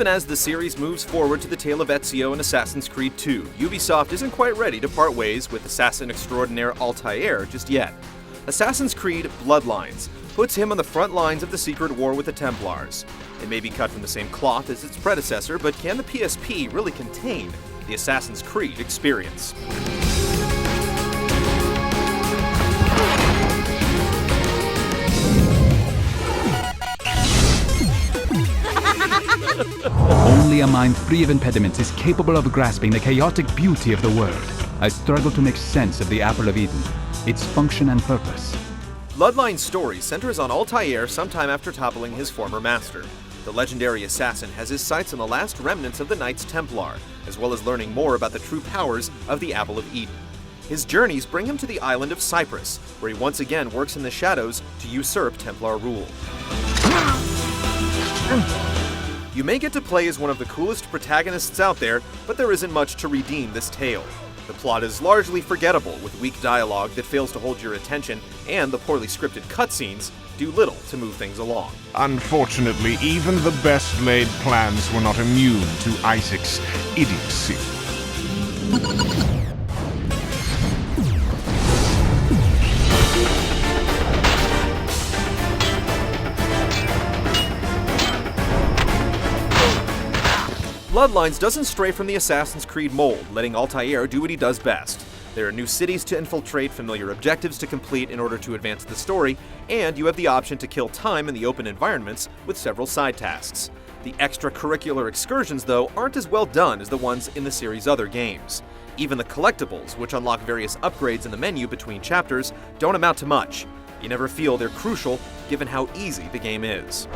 Even as the series moves forward to the tale of Ezio and Assassin's Creed 2, Ubisoft isn't quite ready to part ways with assassin extraordinaire Altair just yet. Assassin's Creed Bloodlines puts him on the front lines of the secret war with the Templars. It may be cut from the same cloth as its predecessor, but can the PSP really contain the Assassin's Creed experience? Only a mind free of impediments is capable of grasping the chaotic beauty of the world. I struggle to make sense of the Apple of Eden, its function and purpose. Bloodline's story centers on Altair sometime after toppling his former master. The legendary assassin has his sights on the last remnants of the Knights Templar, as well as learning more about the true powers of the Apple of Eden. His journeys bring him to the island of Cyprus, where he once again works in the shadows to usurp Templar rule. You may get to play as one of the coolest protagonists out there, but there isn't much to redeem this tale. The plot is largely forgettable, with weak dialogue that fails to hold your attention, and the poorly scripted cutscenes do little to move things along. Unfortunately, even the best laid plans were not immune to Isaac's idiocy. Bloodlines doesn't stray from the Assassin's Creed mold, letting Altair do what he does best. There are new cities to infiltrate, familiar objectives to complete in order to advance the story, and you have the option to kill time in the open environments with several side tasks. The extracurricular excursions, though, aren't as well done as the ones in the series' other games. Even the collectibles, which unlock various upgrades in the menu between chapters, don't amount to much. You never feel they're crucial, given how easy the game is.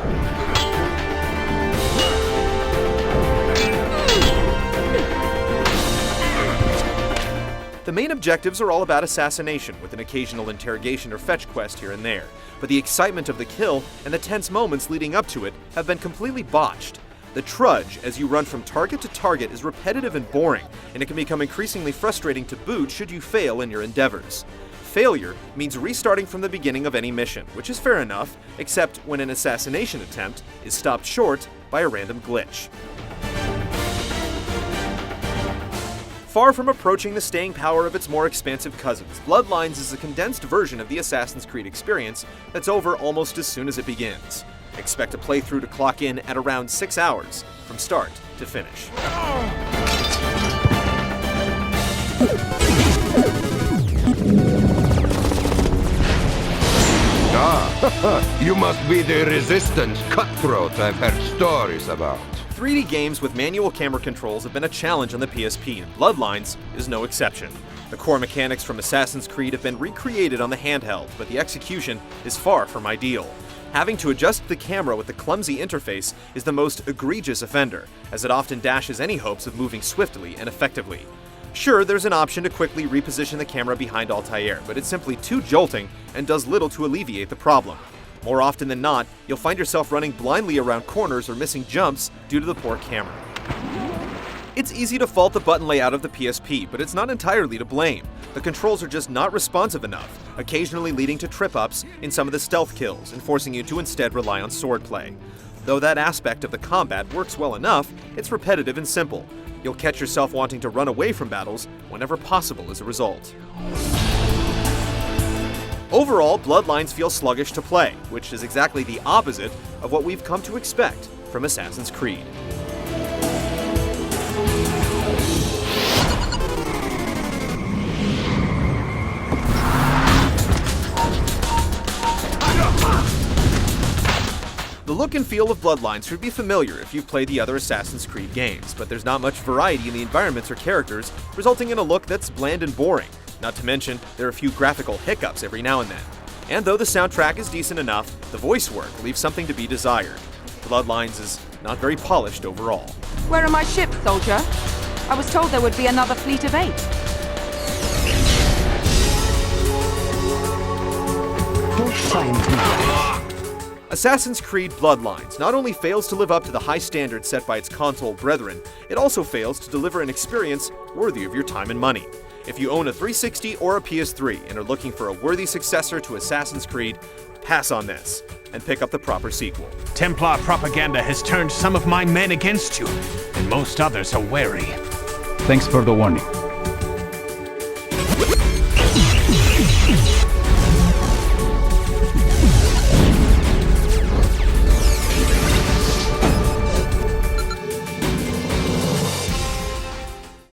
The main objectives are all about assassination, with an occasional interrogation or fetch quest here and there, but the excitement of the kill and the tense moments leading up to it have been completely botched. The trudge as you run from target to target is repetitive and boring, and it can become increasingly frustrating to boot should you fail in your endeavors. Failure means restarting from the beginning of any mission, which is fair enough, except when an assassination attempt is stopped short by a random glitch. Far from approaching the staying power of its more expansive cousins, Bloodlines is a condensed version of the Assassin's Creed experience that's over almost as soon as it begins. Expect a playthrough to clock in at around 6 hours, from start to finish. You must be the resistant cutthroat I've heard stories about. 3D games with manual camera controls have been a challenge on the PSP, and Bloodlines is no exception. The core mechanics from Assassin's Creed have been recreated on the handheld, but the execution is far from ideal. Having to adjust the camera with the clumsy interface is the most egregious offender, as it often dashes any hopes of moving swiftly and effectively. Sure, there's an option to quickly reposition the camera behind Altair, but it's simply too jolting and does little to alleviate the problem. More often than not, you'll find yourself running blindly around corners or missing jumps due to the poor camera. It's easy to fault the button layout of the PSP, but it's not entirely to blame. The controls are just not responsive enough, occasionally leading to trip-ups in some of the stealth kills and forcing you to instead rely on swordplay. Though that aspect of the combat works well enough, it's repetitive and simple. You'll catch yourself wanting to run away from battles whenever possible as a result. Overall, Bloodlines feels sluggish to play, which is exactly the opposite of what we've come to expect from Assassin's Creed. The look and feel of Bloodlines should be familiar if you've played the other Assassin's Creed games, but there's not much variety in the environments or characters, resulting in a look that's bland and boring. Not to mention, there are a few graphical hiccups every now and then. And though the soundtrack is decent enough, the voice work leaves something to be desired. Bloodlines is not very polished overall. Where are my ships, soldier? I was told there would be another fleet of 8. Don't find me. Assassin's Creed Bloodlines not only fails to live up to the high standards set by its console brethren, it also fails to deliver an experience worthy of your time and money. If you own a 360 or a PS3 and are looking for a worthy successor to Assassin's Creed, pass on this and pick up the proper sequel. Templar propaganda has turned some of my men against you, and most others are wary. Thanks for the warning.